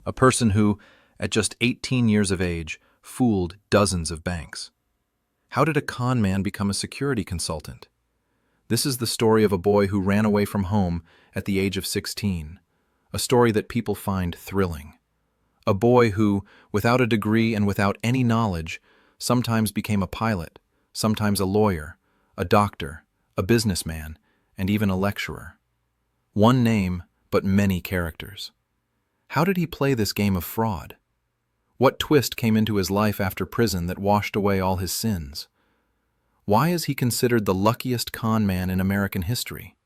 a person who, at just 18 years of age, fooled dozens of banks. How did a con man become a security consultant? This is the story of a boy who ran away from home at the age of 16, a story that people find thrilling. A boy who, without a degree and without any knowledge, sometimes became a pilot, sometimes a lawyer, a doctor, a businessman, and even a lecturer. One name, but many characters. How did he play this game of fraud? What twist came into his life after prison that washed away all his sins? Why is he considered the luckiest con man in American history?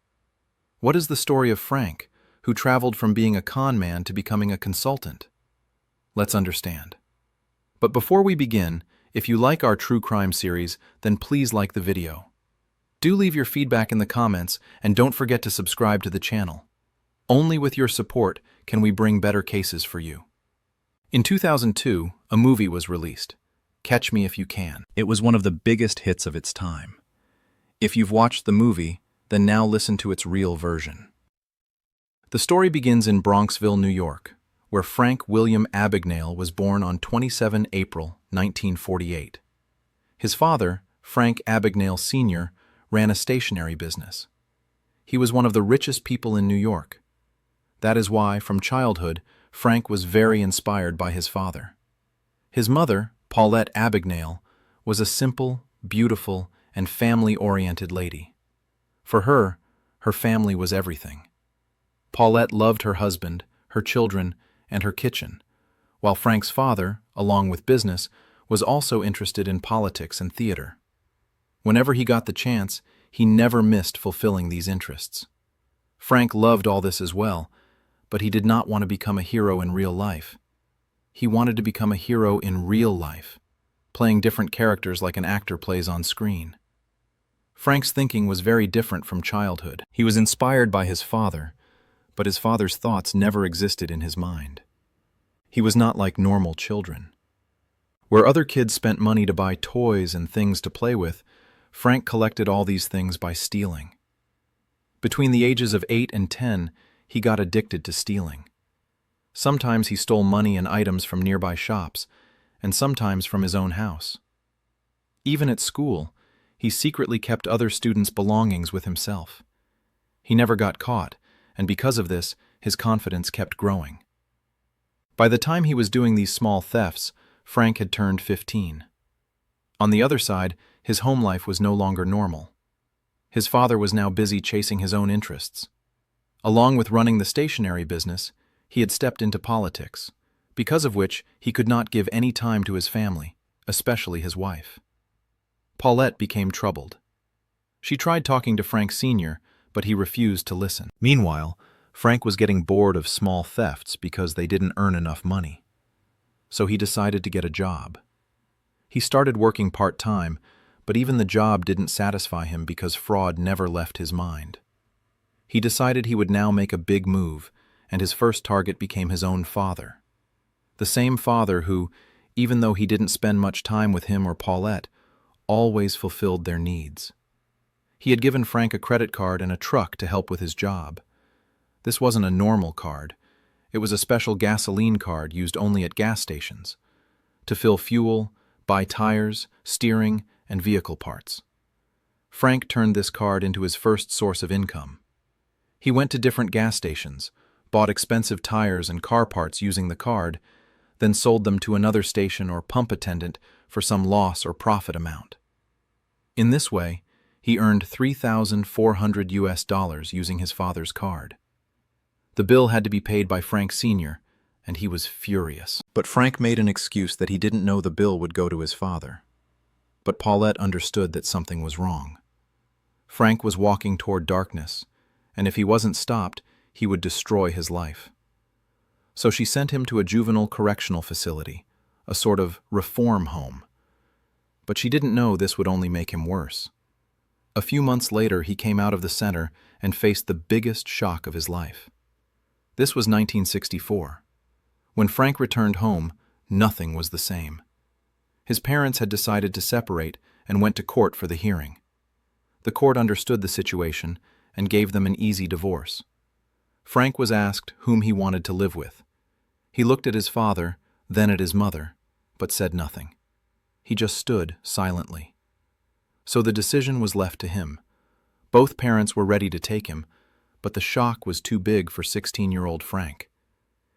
What is the story of Frank, who traveled from being a con man to becoming a consultant? Let's understand. But before we begin, if you like our true crime series, then please like the video. Do leave your feedback in the comments and don't forget to subscribe to the channel. Only with your support can we bring better cases for you. In 2002, a movie was released, Catch Me If You Can. It was one of the biggest hits of its time. If you've watched the movie, then now listen to its real version. The story begins in Bronxville, New York, where Frank William Abagnale was born on 27 April 1948. His father, Frank Abagnale Sr., ran a stationery business. He was one of the richest people in New York. That is why, from childhood, Frank was very inspired by his father. His mother, Paulette Abagnale, was a simple, beautiful, and family-oriented lady. For her, her family was everything. Paulette loved her husband, her children, and her kitchen, while Frank's father, along with business, was also interested in politics and theater. Whenever he got the chance, he never missed fulfilling these interests. Frank loved all this as well, but he did not want to become a hero in real life. He wanted to become a hero in real life, playing different characters like an actor plays on screen. Frank's thinking was very different from childhood. He was inspired by his father, but his father's thoughts never existed in his mind. He was not like normal children. Where other kids spent money to buy toys and things to play with, Frank collected all these things by stealing. Between the ages of 8 and 10, he got addicted to stealing. Sometimes he stole money and items from nearby shops, and sometimes from his own house. Even at school, he secretly kept other students' belongings with himself. He never got caught, and because of this, his confidence kept growing. By the time he was doing these small thefts, Frank had turned 15. On the other side, his home life was no longer normal. His father was now busy chasing his own interests. Along with running the stationery business, he had stepped into politics, because of which he could not give any time to his family, especially his wife. Paulette became troubled. She tried talking to Frank Sr., but he refused to listen. Meanwhile, Frank was getting bored of small thefts because they didn't earn enough money. So he decided to get a job. He started working part-time, but even the job didn't satisfy him because fraud never left his mind. He decided he would now make a big move, and his first target became his own father. The same father who, even though he didn't spend much time with him or Paulette, always fulfilled their needs. He had given Frank a credit card and a truck to help with his job. This wasn't a normal card. It was a special gasoline card used only at gas stations, to fill fuel, buy tires, steering, and vehicle parts. Frank turned this card into his first source of income. He went to different gas stations, bought expensive tires and car parts using the card, then sold them to another station or pump attendant for some loss or profit amount. In this way, he earned $3,400 using his father's card. The bill had to be paid by Frank Sr., and he was furious. But Frank made an excuse that he didn't know the bill would go to his father. But Paulette understood that something was wrong. Frank was walking toward darkness, and if he wasn't stopped, he would destroy his life. So she sent him to a juvenile correctional facility, a sort of reform home. But she didn't know this would only make him worse. A few months later, he came out of the center and faced the biggest shock of his life. This was 1964. When Frank returned home, nothing was the same. His parents had decided to separate and went to court for the hearing. The court understood the situation and gave them an easy divorce. Frank was asked whom he wanted to live with. He looked at his father, then at his mother, but said nothing. He just stood silently. So the decision was left to him. Both parents were ready to take him, but the shock was too big for 16-year-old Frank.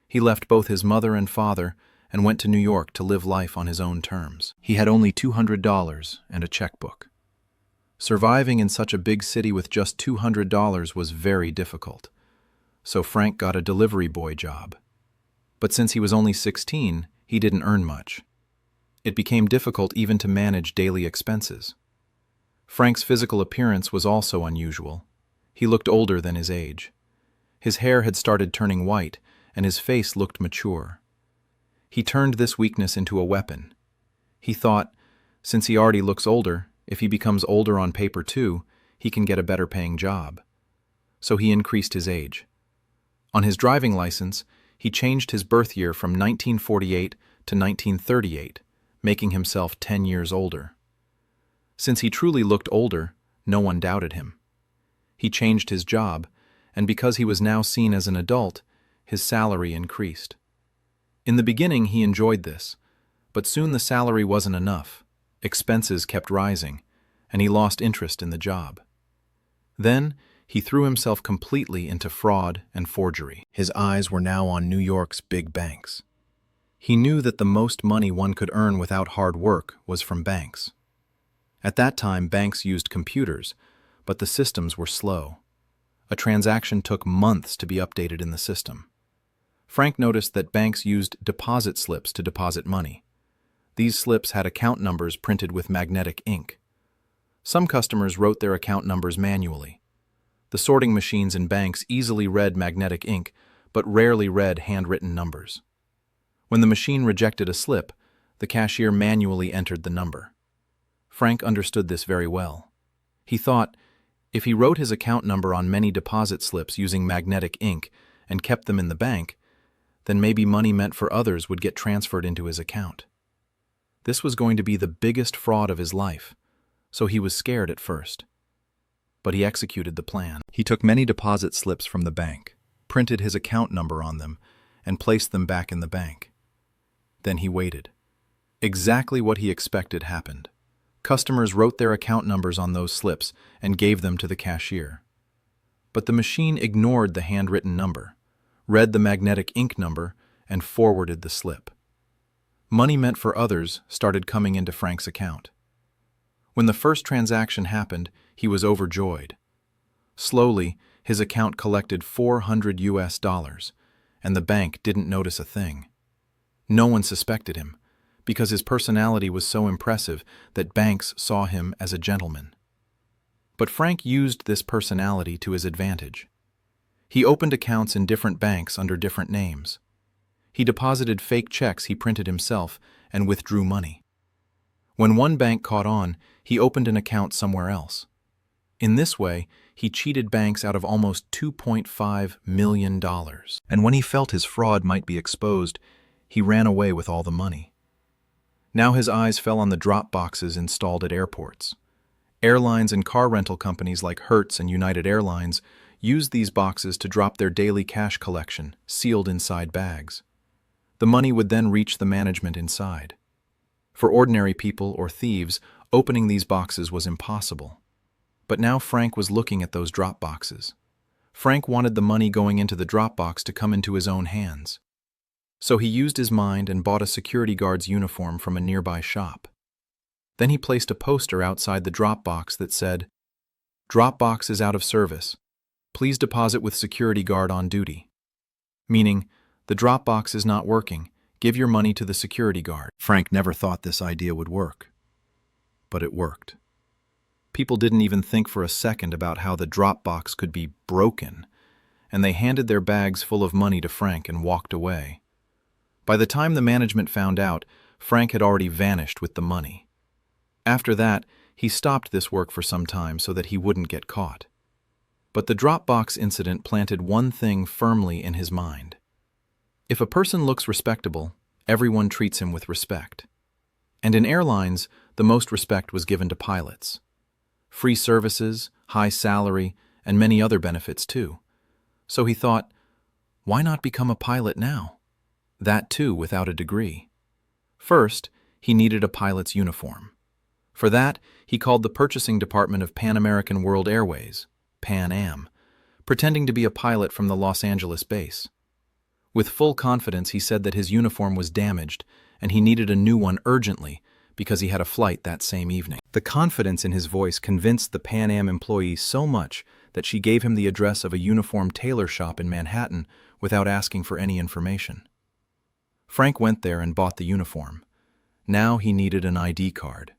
He left both his mother and father and went to New York to live life on his own terms. He had only $200 and a checkbook. Surviving in such a big city with just $200 was very difficult, so Frank got a delivery boy job. But since he was only 16, he didn't earn much. It became difficult even to manage daily expenses. Frank's physical appearance was also unusual. He looked older than his age. His hair had started turning white, and his face looked mature. He turned this weakness into a weapon. He thought, since he already looks older, if he becomes older on paper too, he can get a better paying job. So he increased his age. On his driving license, he changed his birth year from 1948 to 1938, making himself 10 years older. Since he truly looked older, no one doubted him. He changed his job, and because he was now seen as an adult, his salary increased. In the beginning, he enjoyed this, but soon the salary wasn't enough. Expenses kept rising, and he lost interest in the job. Then, he threw himself completely into fraud and forgery. His eyes were now on New York's big banks. He knew that the most money one could earn without hard work was from banks. At that time, banks used computers, but the systems were slow. A transaction took months to be updated in the system. Frank noticed that banks used deposit slips to deposit money. These slips had account numbers printed with magnetic ink. Some customers wrote their account numbers manually. The sorting machines in banks easily read magnetic ink, but rarely read handwritten numbers. When the machine rejected a slip, the cashier manually entered the number. Frank understood this very well. He thought, if he wrote his account number on many deposit slips using magnetic ink and kept them in the bank, then maybe money meant for others would get transferred into his account. This was going to be the biggest fraud of his life, so he was scared at first. But he executed the plan. He took many deposit slips from the bank, printed his account number on them, and placed them back in the bank. Then he waited. Exactly what he expected happened. Customers wrote their account numbers on those slips and gave them to the cashier. But the machine ignored the handwritten number, read the magnetic ink number, and forwarded the slip. Money meant for others started coming into Frank's account. When the first transaction happened, he was overjoyed. Slowly, his account collected $400, and the bank didn't notice a thing. No one suspected him, because his personality was so impressive that banks saw him as a gentleman. But Frank used this personality to his advantage. He opened accounts in different banks under different names. He deposited fake checks he printed himself and withdrew money. When one bank caught on, he opened an account somewhere else. In this way, he cheated banks out of almost $2.5 million. And when he felt his fraud might be exposed, he ran away with all the money. Now his eyes fell on the drop boxes installed at airports. Airlines and car rental companies like Hertz and United Airlines used these boxes to drop their daily cash collection, sealed inside bags. The money would then reach the management inside. For ordinary people or thieves, opening these boxes was impossible. But now Frank was looking at those drop boxes. Frank wanted the money going into the drop box to come into his own hands. So he used his mind and bought a security guard's uniform from a nearby shop. Then he placed a poster outside the drop box that said, "Drop box is out of service. Please deposit with security guard on duty." Meaning, the drop box is not working. Give your money to the security guard. Frank never thought this idea would work. But it worked. People didn't even think for a second about how the drop box could be broken, and they handed their bags full of money to Frank and walked away. By the time the management found out, Frank had already vanished with the money. After that, he stopped this work for some time so that he wouldn't get caught. But the Dropbox incident planted one thing firmly in his mind. If a person looks respectable, everyone treats him with respect. And in airlines, the most respect was given to pilots. Free services, high salary, and many other benefits too. So he thought, why not become a pilot now? that too without a degree. First, he needed a pilot's uniform. For that, he called the purchasing department of Pan American World Airways, Pan Am, pretending to be a pilot from the Los Angeles base. With full confidence, he said that his uniform was damaged and he needed a new one urgently because he had a flight that same evening. The confidence in his voice convinced the Pan Am employee so much that she gave him the address of a uniform tailor shop in Manhattan without asking for any information. Frank went there and bought the uniform. Now he needed an ID card.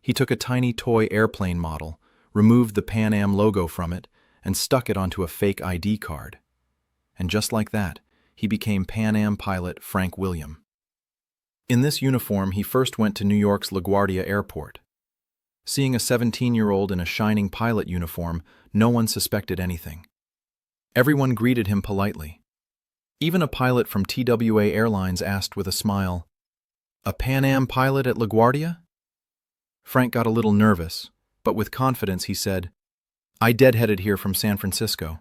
He took a tiny toy airplane model, removed the Pan Am logo from it, and stuck it onto a fake ID card. And just like that, he became Pan Am pilot Frank William. In this uniform, he first went to New York's LaGuardia Airport. Seeing a 17-year-old in a shining pilot uniform, no one suspected anything. Everyone greeted him politely. Even a pilot from TWA Airlines asked with a smile, "A Pan Am pilot at LaGuardia?" Frank got a little nervous, but with confidence he said, "I deadheaded here from San Francisco.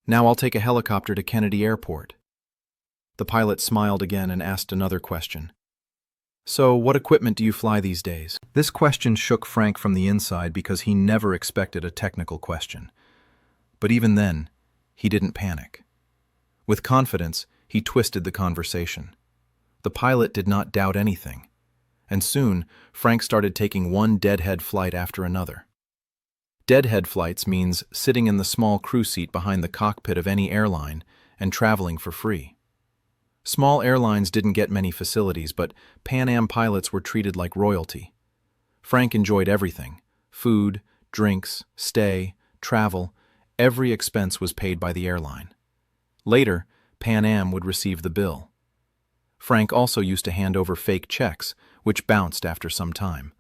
Now I'll take a helicopter to Kennedy Airport." The pilot smiled again and asked another question. "So, what equipment do you fly these days?" This question shook Frank from the inside because he never expected a technical question. But even then, he didn't panic. With confidence, he twisted the conversation. The pilot did not doubt anything. And soon, Frank started taking one deadhead flight after another. Deadhead flights means sitting in the small crew seat behind the cockpit of any airline and traveling for free. Small airlines didn't get many facilities, but Pan Am pilots were treated like royalty. Frank enjoyed everything: food, drinks, stay, travel. Every expense was paid by the airline. Later, Pan Am would receive the bill. Frank also used to hand over fake checks, which bounced after some time.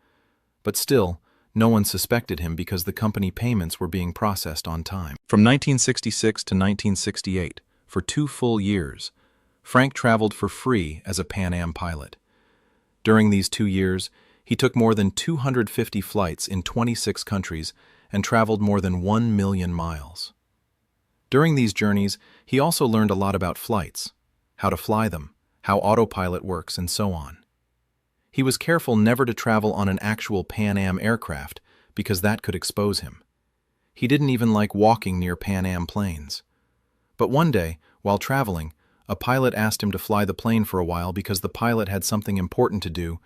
But still, no one suspected him because the company payments were being processed on time. From 1966 to 1968, for 2 full years, Frank traveled for free as a Pan Am pilot. During these 2 years, he took more than 250 flights in 26 countries and traveled more than 1 million miles. During these journeys, he also learned a lot about flights, how to fly them, how autopilot works, and so on. He was careful never to travel on an actual Pan Am aircraft because that could expose him. He didn't even like walking near Pan Am planes. But one day, while traveling, a pilot asked him to fly the plane for a while because the pilot had something important to do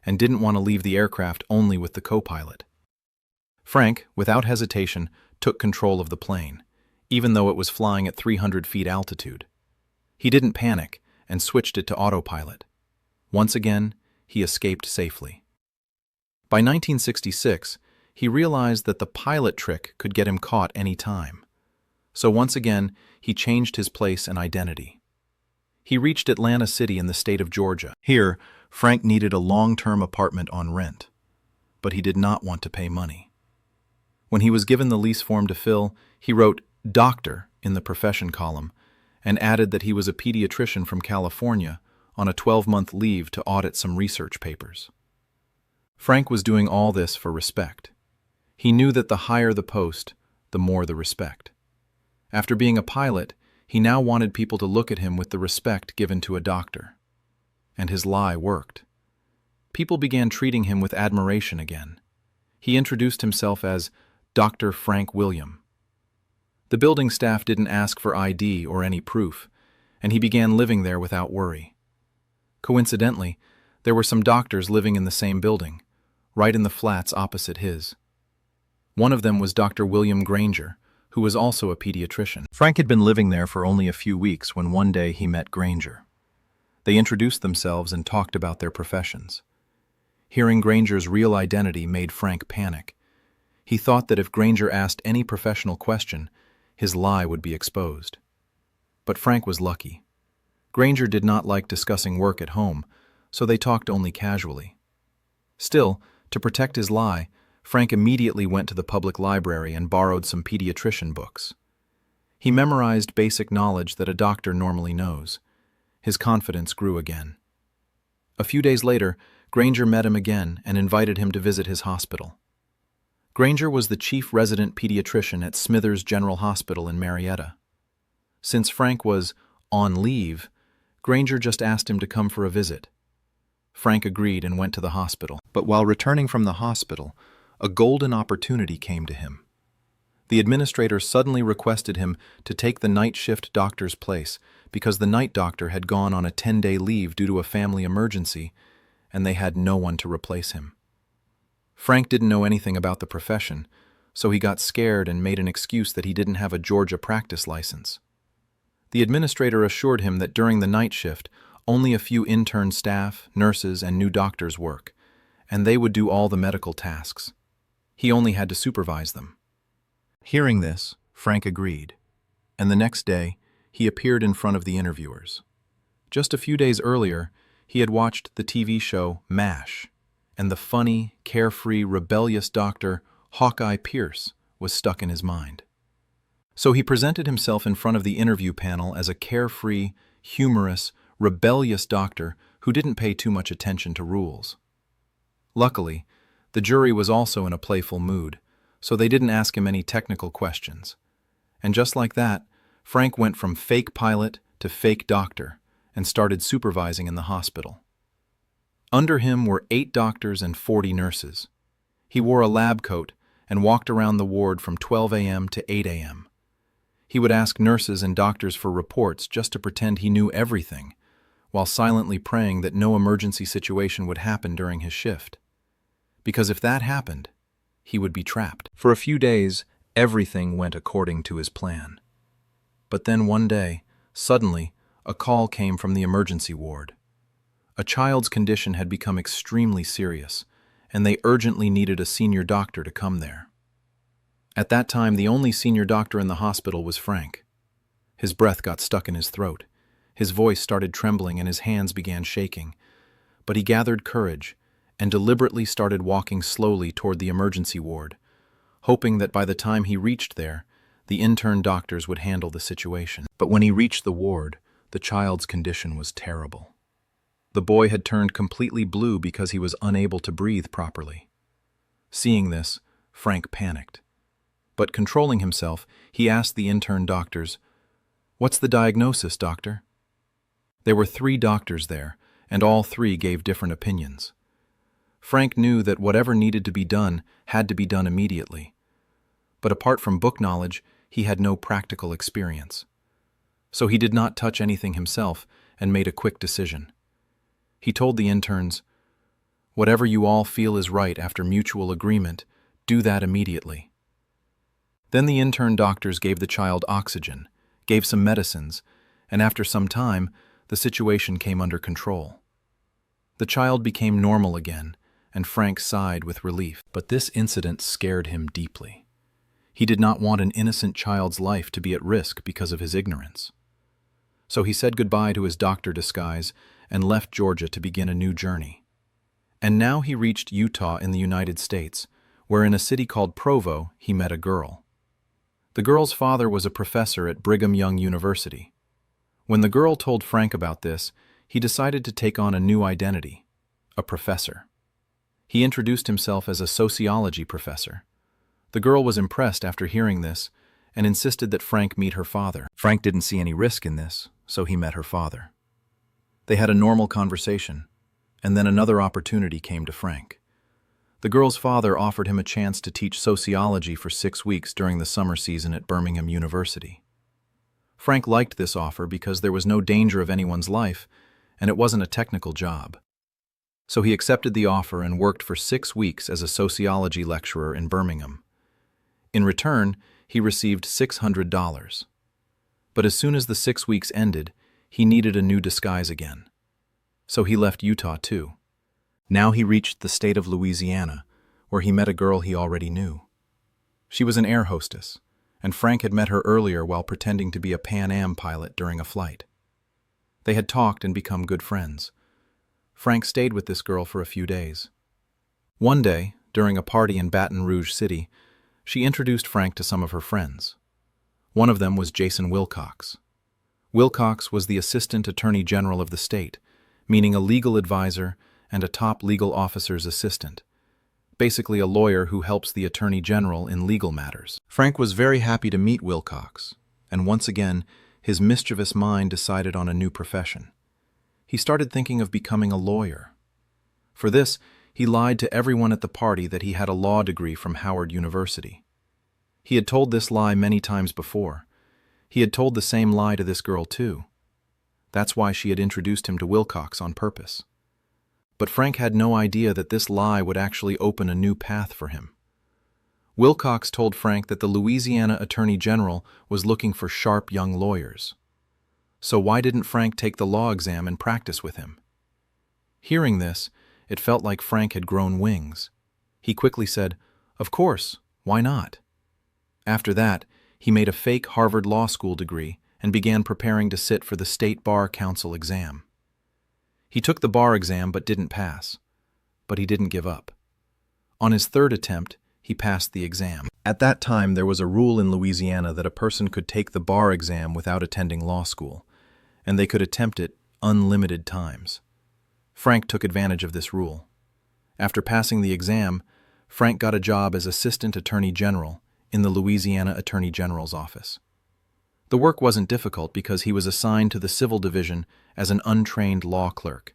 and didn't want to leave the aircraft only with the co-pilot. Frank, without hesitation, took control of the plane, even though it was flying at 300 feet altitude. He didn't panic and switched it to autopilot. Once again, he escaped safely. By 1966, he realized that the pilot trick could get him caught any time. So once again, he changed his place and identity. He reached Atlanta City in the state of Georgia. Here, Frank needed a long-term apartment on rent, but he did not want to pay money. When he was given the lease form to fill, he wrote "Doctor" in the profession column and added that he was a pediatrician from California on a 12-month leave to audit some research papers. Frank was doing all this for respect. He knew that the higher the post, the more the respect. After being a pilot, he now wanted people to look at him with the respect given to a doctor. And his lie worked. People began treating him with admiration again. He introduced himself as Dr. Frank William. The building staff didn't ask for ID or any proof, and he began living there without worry. Coincidentally, there were some doctors living in the same building, right in the flats opposite his. One of them was Dr. William Granger, who was also a pediatrician. Frank had been living there for only a few weeks when one day he met Granger. They introduced themselves and talked about their professions. Hearing Granger's real identity made Frank panic. He thought that if Granger asked any professional question, his lie would be exposed. But Frank was lucky. Granger did not like discussing work at home, so they talked only casually. Still, to protect his lie, Frank immediately went to the public library and borrowed some pediatrician books. He memorized basic knowledge that a doctor normally knows. His confidence grew again. A few days later, Granger met him again and invited him to visit his hospital. Granger was the chief resident pediatrician at Smithers General Hospital in Marietta. Since Frank was on leave, Granger just asked him to come for a visit. Frank agreed and went to the hospital. But while returning from the hospital, a golden opportunity came to him. The administrator suddenly requested him to take the night shift doctor's place because the night doctor had gone on a 10-day leave due to a family emergency, and they had no one to replace him. Frank didn't know anything about the profession, so he got scared and made an excuse that he didn't have a Georgia practice license. The administrator assured him that during the night shift, only a few intern staff, nurses, and new doctors work, and they would do all the medical tasks. He only had to supervise them. Hearing this, Frank agreed, and the next day, he appeared in front of the interviewers. Just a few days earlier, he had watched the TV show MASH, and the funny, carefree, rebellious doctor, Hawkeye Pierce, was stuck in his mind. So he presented himself in front of the interview panel as a carefree, humorous, rebellious doctor who didn't pay too much attention to rules. Luckily, the jury was also in a playful mood, so they didn't ask him any technical questions. And just like that, Frank went from fake pilot to fake doctor and started supervising in the hospital. Under him were 8 doctors and 40 nurses. He wore a lab coat and walked around the ward from 12 a.m. to 8 a.m. He would ask nurses and doctors for reports just to pretend he knew everything, while silently praying that no emergency situation would happen during his shift. Because if that happened, he would be trapped. For a few days, everything went according to his plan. But then one day, suddenly, a call came from the emergency ward. A child's condition had become extremely serious, and they urgently needed a senior doctor to come there. At that time, the only senior doctor in the hospital was Frank. His breath got stuck in his throat. His voice started trembling and his hands began shaking. But he gathered courage and deliberately started walking slowly toward the emergency ward, hoping that by the time he reached there, the intern doctors would handle the situation. But when he reached the ward, the child's condition was terrible. The boy had turned completely blue because he was unable to breathe properly. Seeing this, Frank panicked. But controlling himself, he asked the intern doctors, "What's the diagnosis, doctor?" There were 3 doctors there, and all 3 gave different opinions. Frank knew that whatever needed to be done had to be done immediately. But apart from book knowledge, he had no practical experience. So he did not touch anything himself and made a quick decision. He told the interns, "Whatever you all feel is right after mutual agreement, do that immediately." Then the intern doctors gave the child oxygen, gave some medicines, and after some time, the situation came under control. The child became normal again, and Frank sighed with relief. But this incident scared him deeply. He did not want an innocent child's life to be at risk because of his ignorance. So he said goodbye to his doctor disguise and left Georgia to begin a new journey. And now he reached Utah in the United States, where in a city called Provo, he met a girl. The girl's father was a professor at Brigham Young University. When the girl told Frank about this, he decided to take on a new identity, a professor. He introduced himself as a sociology professor. The girl was impressed after hearing this and insisted that Frank meet her father. Frank didn't see any risk in this, so he met her father. They had a normal conversation, and then another opportunity came to Frank. The girl's father offered him a chance to teach sociology for 6 weeks during the summer season at Birmingham University. Frank liked this offer because there was no danger of anyone's life, and it wasn't a technical job. So he accepted the offer and worked for 6 weeks as a sociology lecturer in Birmingham. In return, he received $600. But as soon as the 6 weeks ended, he needed a new disguise again. So he left Utah too. Now he reached the state of Louisiana, where he met a girl he already knew. She was an air hostess, and Frank had met her earlier while pretending to be a Pan Am pilot during a flight. They had talked and become good friends. Frank stayed with this girl for a few days. One day, during a party in Baton Rouge City, she introduced Frank to some of her friends. One of them was Jason Wilcox. Wilcox was the Assistant Attorney General of the state, meaning a legal advisor and a top legal officer's assistant, basically a lawyer who helps the Attorney General in legal matters. Frank was very happy to meet Wilcox, and once again, his mischievous mind decided on a new profession. he started thinking of becoming a lawyer. For this, he lied to everyone at the party that he had a law degree from Howard University. He had told this lie many times before. He had told the same lie to this girl too. That's why she had introduced him to Wilcox on purpose. But Frank had no idea that this lie would actually open a new path for him. Wilcox told Frank that the Louisiana Attorney General was looking for sharp young lawyers. So why didn't Frank take the law exam and practice with him? Hearing this, it felt like Frank had grown wings. He quickly said, "Of course, why not?" After that, he made a fake Harvard Law School degree and began preparing to sit for the State Bar Council exam. He took the bar exam but didn't pass. But he didn't give up. On his third attempt, he passed the exam. At that time, there was a rule in Louisiana that a person could take the bar exam without attending law school, and they could attempt it unlimited times. Frank took advantage of this rule. After passing the exam, Frank got a job as Assistant Attorney General in the Louisiana Attorney General's office. The work wasn't difficult because he was assigned to the civil division as an untrained law clerk,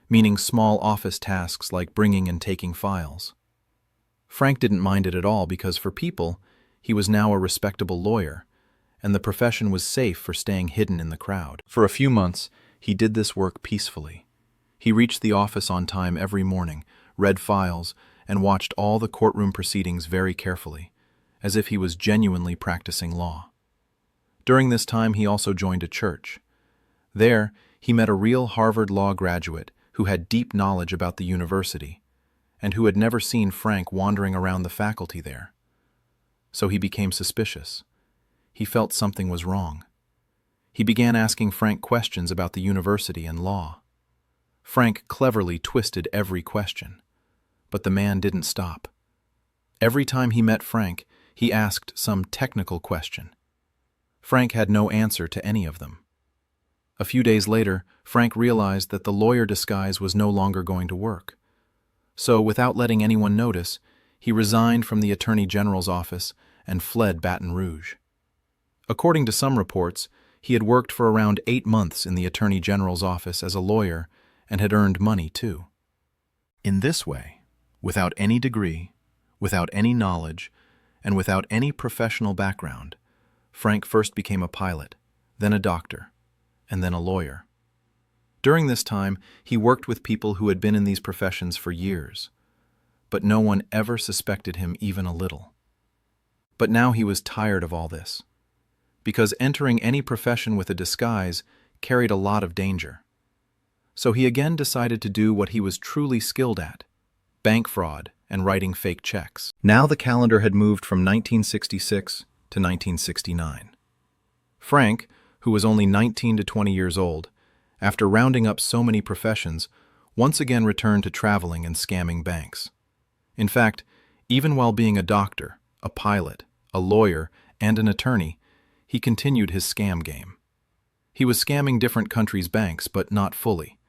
meaning small office tasks like bringing and taking files. Frank didn't mind it at all because for people, he was now a respectable lawyer, and the profession was safe for staying hidden in the crowd. For a few months, he did this work peacefully. He reached the office on time every morning, read files, and watched all the courtroom proceedings very carefully, as if he was genuinely practicing law. During this time, he also joined a church. There, he met a real Harvard Law graduate who had deep knowledge about the university, and who had never seen Frank wandering around the faculty there. So he became suspicious. He felt something was wrong. He began asking Frank questions about the university and law. Frank cleverly twisted every question, but the man didn't stop. Every time he met Frank, he asked some technical question. Frank had no answer to any of them. A few days later, Frank realized that the lawyer disguise was no longer going to work. So, without letting anyone notice, he resigned from the Attorney General's office and fled Baton Rouge. According to some reports, he had worked for around 8 months in the Attorney General's office as a lawyer and had earned money too. In this way, without any degree, without any knowledge, and without any professional background, Frank first became a pilot, then a doctor, and then a lawyer. During this time, he worked with people who had been in these professions for years, but no one ever suspected him even a little. But now he was tired of all this, because entering any profession with a disguise carried a lot of danger. So he again decided to do what he was truly skilled at: bank fraud and writing fake checks. Now the calendar had moved from 1966 to 1969. Frank, who was only 19 to 20 years old, after rounding up so many professions, once again returned to traveling and scamming banks. In fact, even while being a doctor, a pilot, a lawyer, and an attorney, he continued his scam game. He was scamming different countries' banks, but not fully.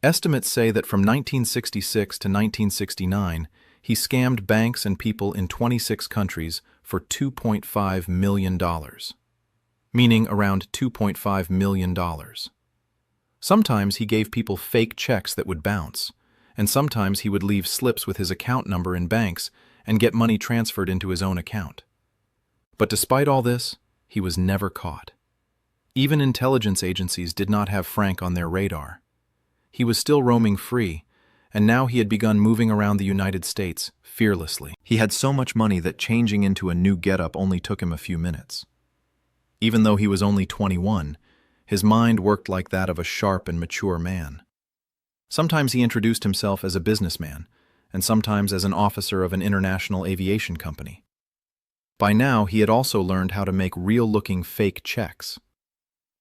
Estimates say that from 1966 to 1969, he scammed banks and people in 26 countries for $2.5 million, meaning around $2.5 million. Sometimes he gave people fake checks that would bounce, and sometimes he would leave slips with his account number in banks and get money transferred into his own account. But despite all this, he was never caught. Even intelligence agencies did not have Frank on their radar. He was still roaming free, and now he had begun moving around the United States fearlessly. He had so much money that changing into a new getup only took him a few minutes. Even though he was only 21, his mind worked like that of a sharp and mature man. Sometimes he introduced himself as a businessman, and sometimes as an officer of an international aviation company. By now, he had also learned how to make real-looking fake checks.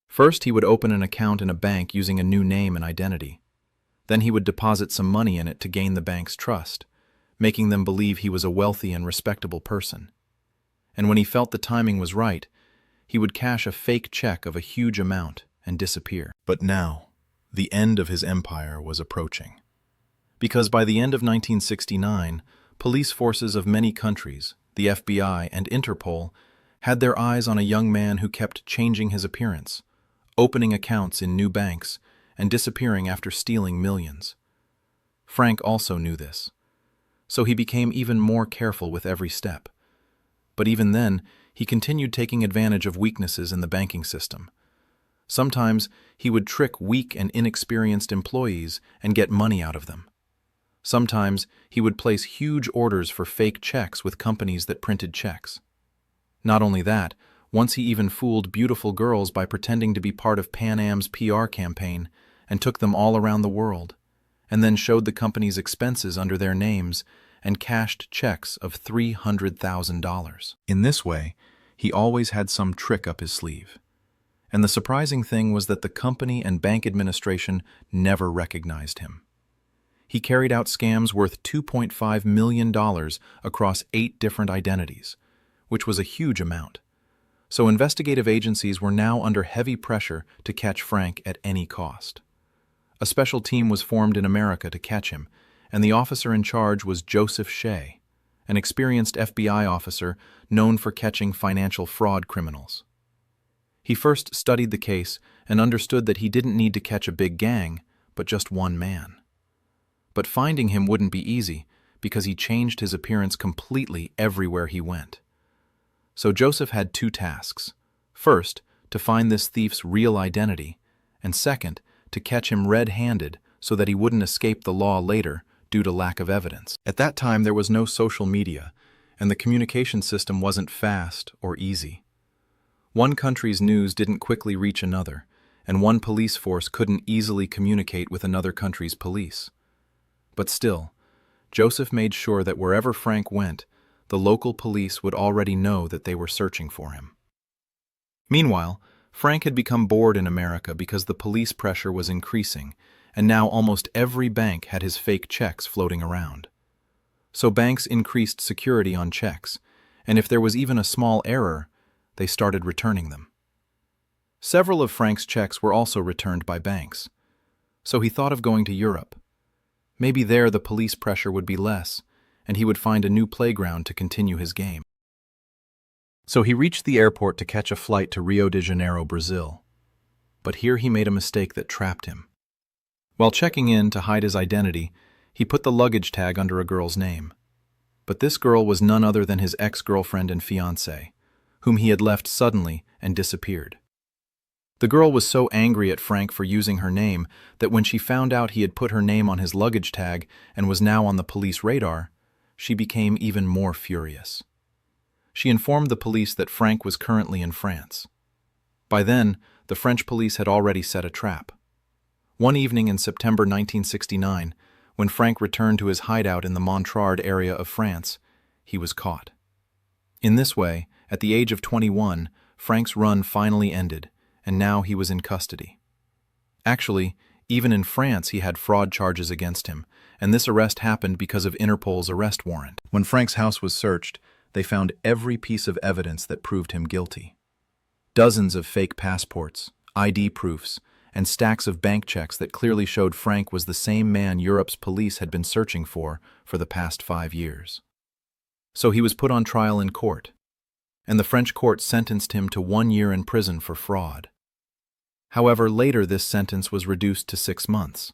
First, he would open an account in a bank using a new name and identity. Then he would deposit some money in it to gain the bank's trust, making them believe he was a wealthy and respectable person. And when he felt the timing was right, he would cash a fake check of a huge amount and disappear. But now, the end of his empire was approaching. Because by the end of 1969, police forces of many countries, the FBI and Interpol, had their eyes on a young man who kept changing his appearance, opening accounts in new banks, and disappearing after stealing millions. Frank also knew this, so he became even more careful with every step. But even then, he continued taking advantage of weaknesses in the banking system. Sometimes he would trick weak and inexperienced employees and get money out of them. Sometimes he would place huge orders for fake checks with companies that printed checks. Not only that, once he even fooled beautiful girls by pretending to be part of Pan Am's PR campaign and took them all around the world, and then showed the company's expenses under their names and cashed checks of $300,000. In this way, he always had some trick up his sleeve. And the surprising thing was that the company and bank administration never recognized him. He carried out scams worth $2.5 million across 8 different identities, which was a huge amount. So investigative agencies were now under heavy pressure to catch Frank at any cost. A special team was formed in America to catch him, and the officer in charge was Joseph Shea, an experienced FBI officer known for catching financial fraud criminals. He first studied the case and understood that he didn't need to catch a big gang, but just one man. But finding him wouldn't be easy because he changed his appearance completely everywhere he went. So Joseph had 2 tasks. First, to find this thief's real identity, and second, to catch him red-handed so that he wouldn't escape the law later due to lack of evidence. At that time, there was no social media, and the communication system wasn't fast or easy. One country's news didn't quickly reach another, and one police force couldn't easily communicate with another country's police. But still, Joseph made sure that wherever Frank went, the local police would already know that they were searching for him. Meanwhile, Frank had become bored in America because the police pressure was increasing, and now almost every bank had his fake checks floating around. So banks increased security on checks, and if there was even a small error, they started returning them. Several of Frank's checks were also returned by banks, so he thought of going to Europe. Maybe there the police pressure would be less, and he would find a new playground to continue his game. So he reached the airport to catch a flight to Rio de Janeiro, Brazil. But here he made a mistake that trapped him. While checking in to hide his identity, he put the luggage tag under a girl's name. But this girl was none other than his ex-girlfriend and fiancée, whom he had left suddenly and disappeared. The girl was so angry at Frank for using her name that when she found out he had put her name on his luggage tag and was now on the police radar, she became even more furious. She informed the police that Frank was currently in France. By then, the French police had already set a trap. One evening in September 1969, when Frank returned to his hideout in the Montrard area of France, he was caught. In this way, at the age of 21, Frank's run finally ended, and now he was in custody. Actually, even in France he had fraud charges against him, and this arrest happened because of Interpol's arrest warrant. When Frank's house was searched, they found every piece of evidence that proved him guilty. Dozens of fake passports, ID proofs, and stacks of bank checks that clearly showed Frank was the same man Europe's police had been searching for the past 5 years. So he was put on trial in court, and the French court sentenced him to 1 year in prison for fraud. However, later this sentence was reduced to 6 months.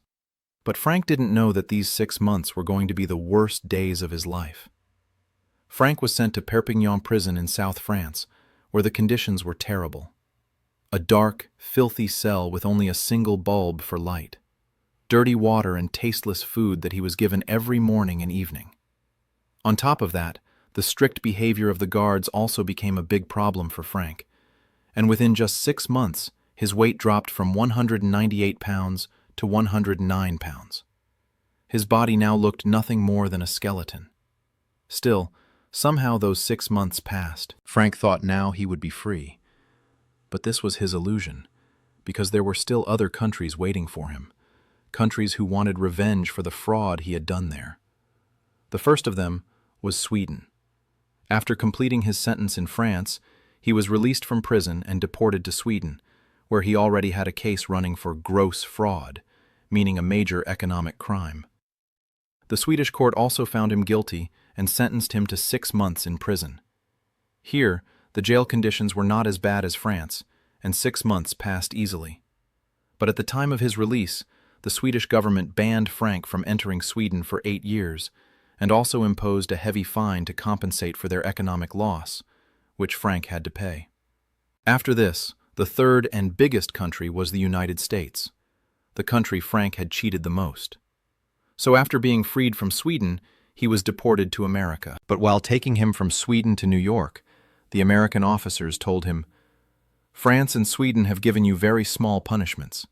But Frank didn't know that these 6 months were going to be the worst days of his life. Frank was sent to Perpignan prison in South France, where the conditions were terrible. A dark, filthy cell with only a single bulb for light. Dirty water and tasteless food that he was given every morning and evening. On top of that, the strict behavior of the guards also became a big problem for Frank, and within just 6 months, his weight dropped from 198 pounds to 109 pounds. His body now looked nothing more than a skeleton. Still, somehow those 6 months passed. Frank thought now he would be free. But this was his illusion, because there were still other countries waiting for him, countries who wanted revenge for the fraud he had done there. The first of them was Sweden. After completing his sentence in France, he was released from prison and deported to Sweden, where he already had a case running for gross fraud, meaning a major economic crime. The Swedish court also found him guilty and sentenced him to 6 months in prison. Here, the jail conditions were not as bad as France, and 6 months passed easily. But at the time of his release, the Swedish government banned Frank from entering Sweden for 8 years and also imposed a heavy fine to compensate for their economic loss, which Frank had to pay. After this, the third and biggest country was the United States, the country Frank had cheated the most. So after being freed from Sweden, he was deported to America. But while taking him from Sweden to New York, the American officers told him, "France and Sweden have given you very small punishments.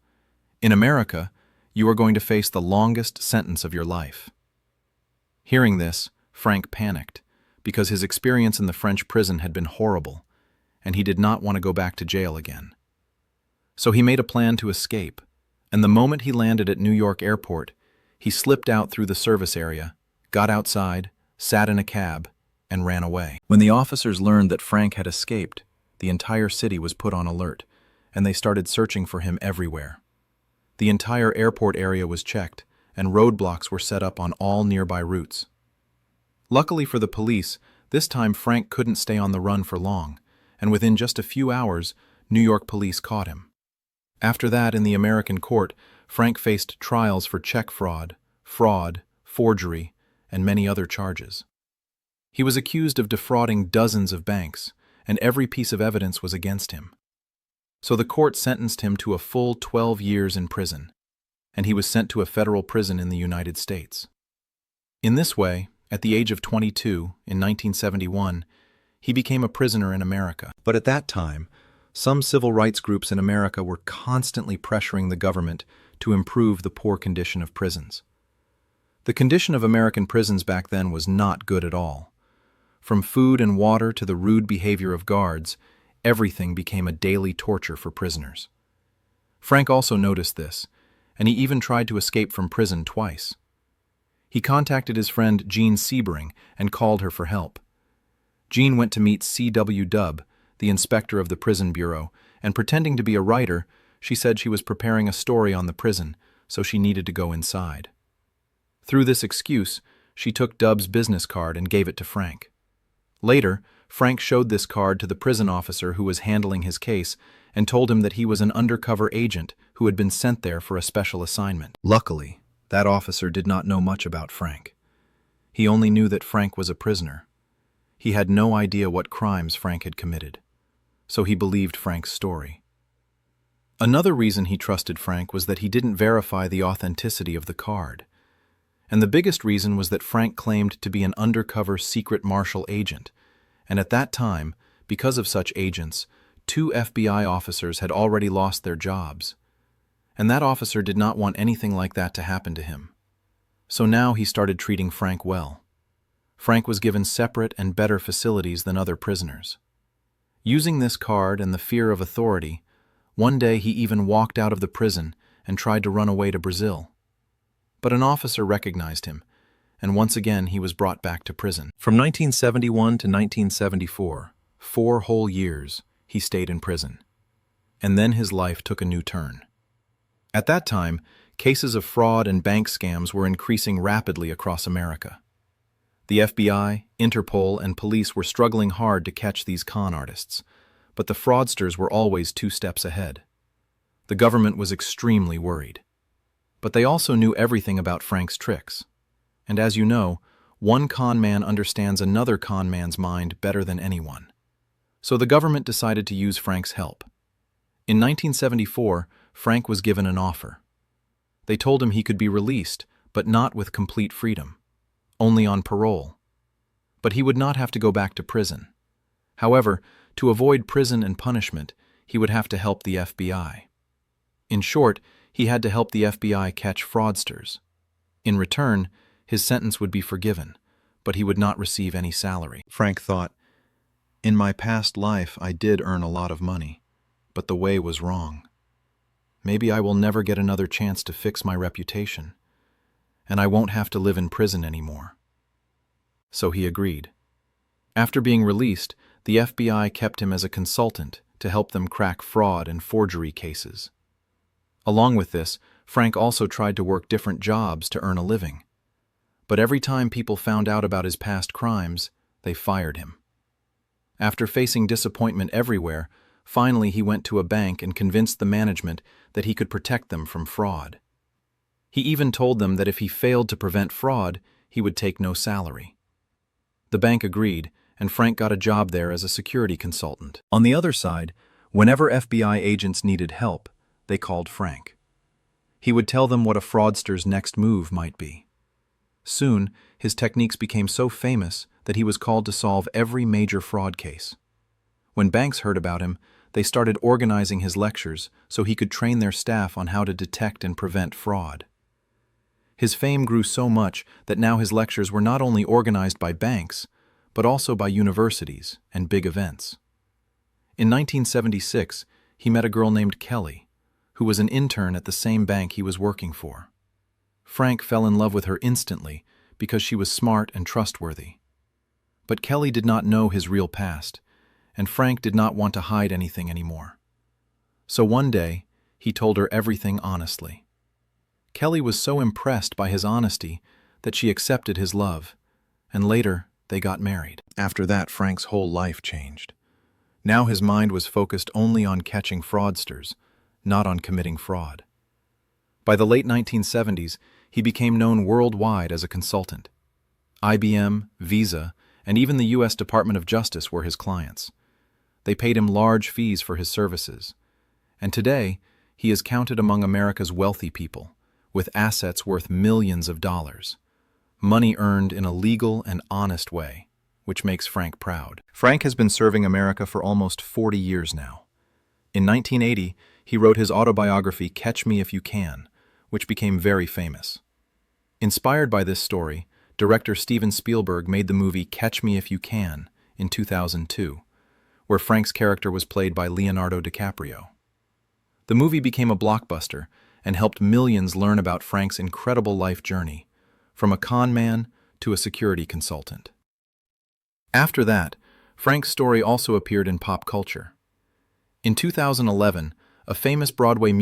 In America, you are going to face the longest sentence of your life." Hearing this, Frank panicked, because his experience in the French prison had been horrible, and he did not want to go back to jail again. So he made a plan to escape, and the moment he landed at New York Airport, he slipped out through the service area, got outside, sat in a cab, and ran away. When the officers learned that Frank had escaped, the entire city was put on alert, and they started searching for him everywhere. The entire airport area was checked, and roadblocks were set up on all nearby routes. Luckily for the police, this time Frank couldn't stay on the run for long, and within just a few hours, New York police caught him. After that, in the American court, Frank faced trials for check fraud, forgery, and many other charges. He was accused of defrauding dozens of banks, and every piece of evidence was against him. So the court sentenced him to a full 12 years in prison, and he was sent to a federal prison in the United States. In this way, at the age of 22, in 1971, he became a prisoner in America. But at that time, some civil rights groups in America were constantly pressuring the government to improve the poor condition of prisons. The condition of American prisons back then was not good at all. From food and water to the rude behavior of guards, everything became a daily torture for prisoners. Frank also noticed this, and he even tried to escape from prison twice. He contacted his friend Jean Sebring and called her for help. Jean went to meet C.W. Dubb, the inspector of the prison bureau, and pretending to be a writer, she said she was preparing a story on the prison, so she needed to go inside. Through this excuse, she took Dubb's business card and gave it to Frank. Later, Frank showed this card to the prison officer who was handling his case and told him that he was an undercover agent who had been sent there for a special assignment. Luckily, that officer did not know much about Frank. He only knew that Frank was a prisoner. He had no idea what crimes Frank had committed, so he believed Frank's story. Another reason he trusted Frank was that he didn't verify the authenticity of the card. And the biggest reason was that Frank claimed to be an undercover secret marshal agent, and at that time, because of such agents, 2 FBI officers had already lost their jobs. And that officer did not want anything like that to happen to him. So now he started treating Frank well. Frank was given separate and better facilities than other prisoners. Using this card and the fear of authority, one day he even walked out of the prison and tried to run away to Brazil. But an officer recognized him, and once again he was brought back to prison. From 1971 to 1974, 4 whole years, he stayed in prison. And then his life took a new turn. At that time, cases of fraud and bank scams were increasing rapidly across America. The FBI, Interpol, and police were struggling hard to catch these con artists, but the fraudsters were always 2 steps ahead. The government was extremely worried. But they also knew everything about Frank's tricks. And as you know, one con man understands another con man's mind better than anyone. So the government decided to use Frank's help. In 1974, Frank was given an offer. They told him he could be released, but not with complete freedom, only on parole. But he would not have to go back to prison. However, to avoid prison and punishment, he would have to help the FBI. In short, he had to help the FBI catch fraudsters. In return, his sentence would be forgiven, but he would not receive any salary. Frank thought, "In my past life, I did earn a lot of money, but the way was wrong. Maybe I will never get another chance to fix my reputation, and I won't have to live in prison anymore." So he agreed. After being released, the FBI kept him as a consultant to help them crack fraud and forgery cases. Along with this, Frank also tried to work different jobs to earn a living. But every time people found out about his past crimes, they fired him. After facing disappointment everywhere, finally he went to a bank and convinced the management that he could protect them from fraud. He even told them that if he failed to prevent fraud, he would take no salary. The bank agreed, and Frank got a job there as a security consultant. On the other side, whenever FBI agents needed help, they called Frank. He would tell them what a fraudster's next move might be. Soon, his techniques became so famous that he was called to solve every major fraud case. When banks heard about him, they started organizing his lectures so he could train their staff on how to detect and prevent fraud. His fame grew so much that now his lectures were not only organized by banks, but also by universities and big events. In 1976, he met a girl named Kelly, who was an intern at the same bank he was working for. Frank fell in love with her instantly because she was smart and trustworthy. But Kelly did not know his real past, and Frank did not want to hide anything anymore. So one day, he told her everything honestly. Kelly was so impressed by his honesty that she accepted his love, and later they got married. After that, Frank's whole life changed. Now his mind was focused only on catching fraudsters, not on committing fraud. By the late 1970s, he became known worldwide as a consultant. IBM, Visa, and even the U.S. Department of Justice were his clients. They paid him large fees for his services. And today, he is counted among America's wealthy people, with assets worth millions of dollars. Money earned in a legal and honest way, which makes Frank proud. Frank has been serving America for almost 40 years now. In 1980, he wrote his autobiography, Catch Me If You Can, which became very famous. Inspired by this story, director Steven Spielberg made the movie Catch Me If You Can in 2002, where Frank's character was played by Leonardo DiCaprio. The movie became a blockbuster and helped millions learn about Frank's incredible life journey, from a con man to a security consultant. After that, Frank's story also appeared in pop culture. In 2011, a famous Broadway